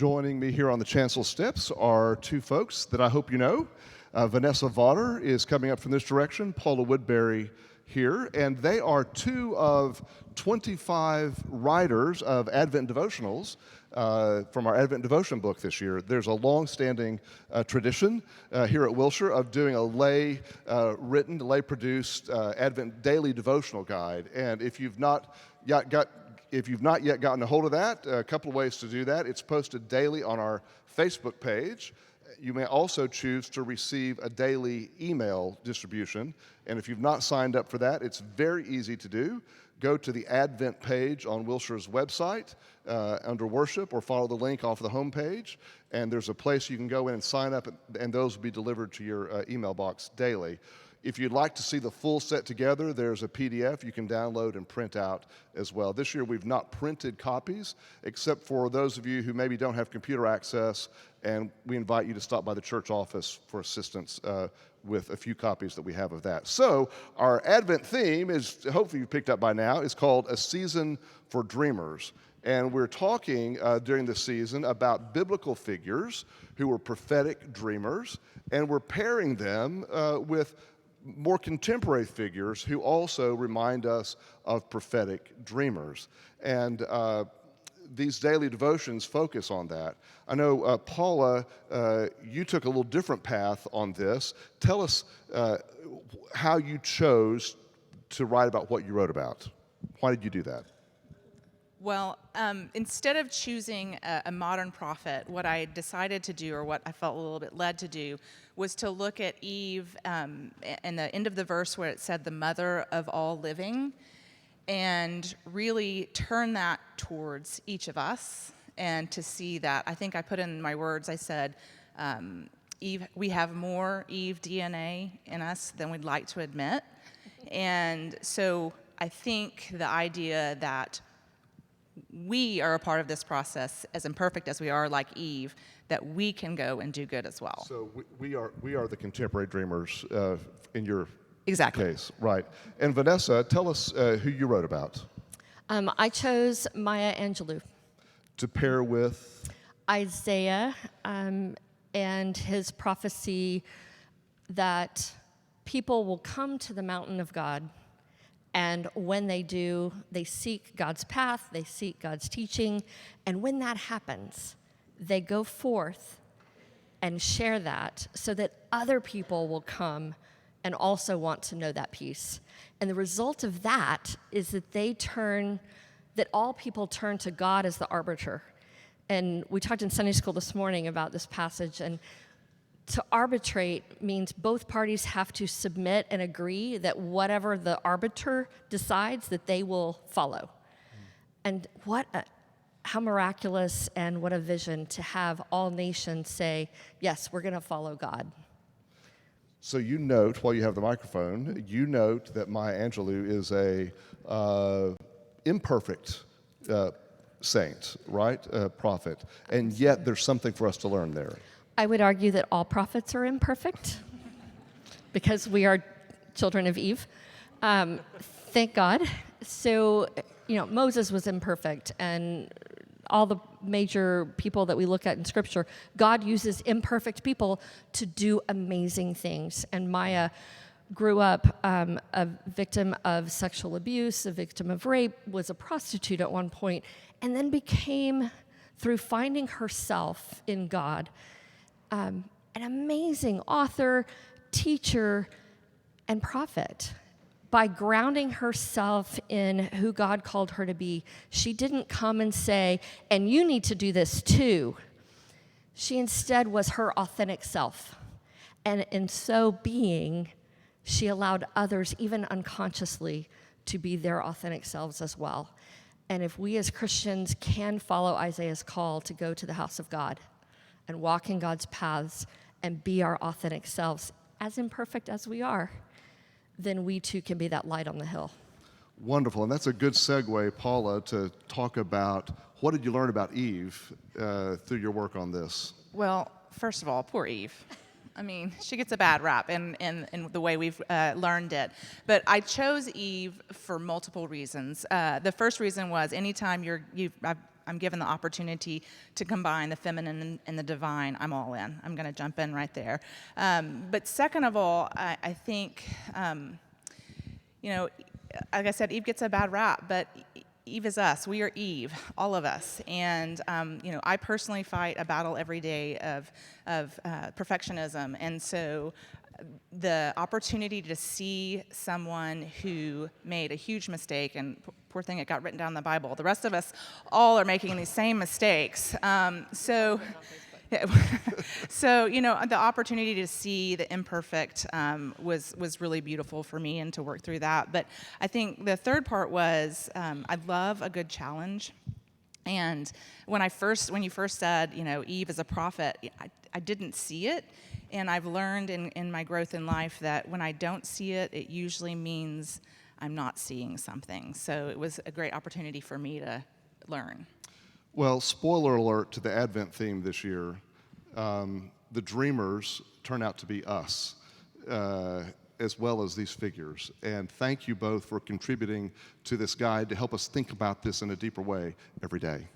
Joining me here on the chancel steps are two folks that I hope you know. Vanessa Vaughter is coming up from this direction, Paula Woodbury here, and they are two of 25 writers of Advent devotionals from our Advent devotion book this year. There's a long-standing tradition here at Wilshire of doing a lay-written, lay-produced Advent daily devotional guide, and if you've not yet gotten a hold of that, a couple of ways to do that. It's posted daily on our Facebook page. You may also choose to receive a daily email distribution. And if you've not signed up for that, it's very easy to do. Go to the Advent page on Wilshire's website under worship, or follow the link off the home page. And there's a place you can go in and sign up, and those will be delivered to your email box daily. If you'd like to see the full set together, there's a PDF you can download and print out as well. This year we've not printed copies, except for those of you who maybe don't have computer access, and we invite you to stop by the church office for assistance with a few copies that we have of that. So our Advent theme is, hopefully you've picked up by now, is called A Season for Dreamers. And we're talking during this season about biblical figures who were prophetic dreamers, and we're pairing them with more contemporary figures who also remind us of prophetic dreamers. And these daily devotions focus on that. I know, Paula, you took a little different path on this. Tell us how you chose to write about what you wrote about. Why did you do that? Well, instead of choosing a modern prophet, what I decided to do, or what I felt a little bit led to do, was to look at Eve and the end of the verse where it said the mother of all living, and really turn that towards each of us, and to see that. I think I put in my words, I said, Eve, we have more Eve DNA in us than we'd like to admit. And so I think the idea that we are a part of this process, as imperfect as we are, like Eve, that we can go and do good as well. So we are the contemporary dreamers in your exactly case, right? And Vanessa, tell us who you wrote about. I chose Maya Angelou. To pair with? Isaiah and his prophecy that people will come to the mountain of God. And when they do, they seek God's path, they seek God's teaching. And when that happens, they go forth and share that so that other people will come and also want to know that peace. And the result of that is that all people turn to God as the arbiter. And we talked in Sunday school this morning about this passage, and to arbitrate means both parties have to submit and agree that whatever the arbiter decides, that they will follow. And how miraculous and what a vision to have all nations say, yes, we're going to follow God. So you note, while you have the microphone, you note that Maya Angelou is a imperfect saint, right? Prophet. And yet there's something for us to learn there. I would argue that all prophets are imperfect because we are children of Eve. Thank God. So, Moses was imperfect, and all the major people that we look at in Scripture, God uses imperfect people to do amazing things. And Maya grew up a victim of sexual abuse, a victim of rape, was a prostitute at one point, and then became, through finding herself in God, an amazing author, teacher, and prophet. By grounding herself in who God called her to be, she didn't come and say, and you need to do this too. She instead was her authentic self. And in so being, she allowed others, even unconsciously, to be their authentic selves as well. And if we as Christians can follow Isaiah's call to go to the house of God and walk in God's paths and be our authentic selves, as imperfect as we are, then we too can be that light on the hill. Wonderful, and that's a good segue, Paula, to talk about what did you learn about Eve through your work on this? Well, first of all, poor Eve. I mean, she gets a bad rap in the way we've learned it. But I chose Eve for multiple reasons. The first reason was anytime I'm given the opportunity to combine the feminine and the divine, I'm all in. I'm going to jump in right there. But second of all, I think, like I said, Eve gets a bad rap, but Eve is us. We are Eve, all of us. And, I personally fight a battle every day of perfectionism. And so the opportunity to see someone who made a huge mistake, and poor thing, it got written down in the Bible. The rest of us all are making these same mistakes. So, the opportunity to see the imperfect was really beautiful for me, and to work through that. But I think the third part was I love a good challenge. And when you first said, Eve is a prophet, I didn't see it. And I've learned in my growth in life that when I don't see it, it usually means I'm not seeing something. So it was a great opportunity for me to learn. Well, spoiler alert to the Advent theme this year, the dreamers turn out to be us, as well as these figures. And thank you both for contributing to this guide to help us think about this in a deeper way every day.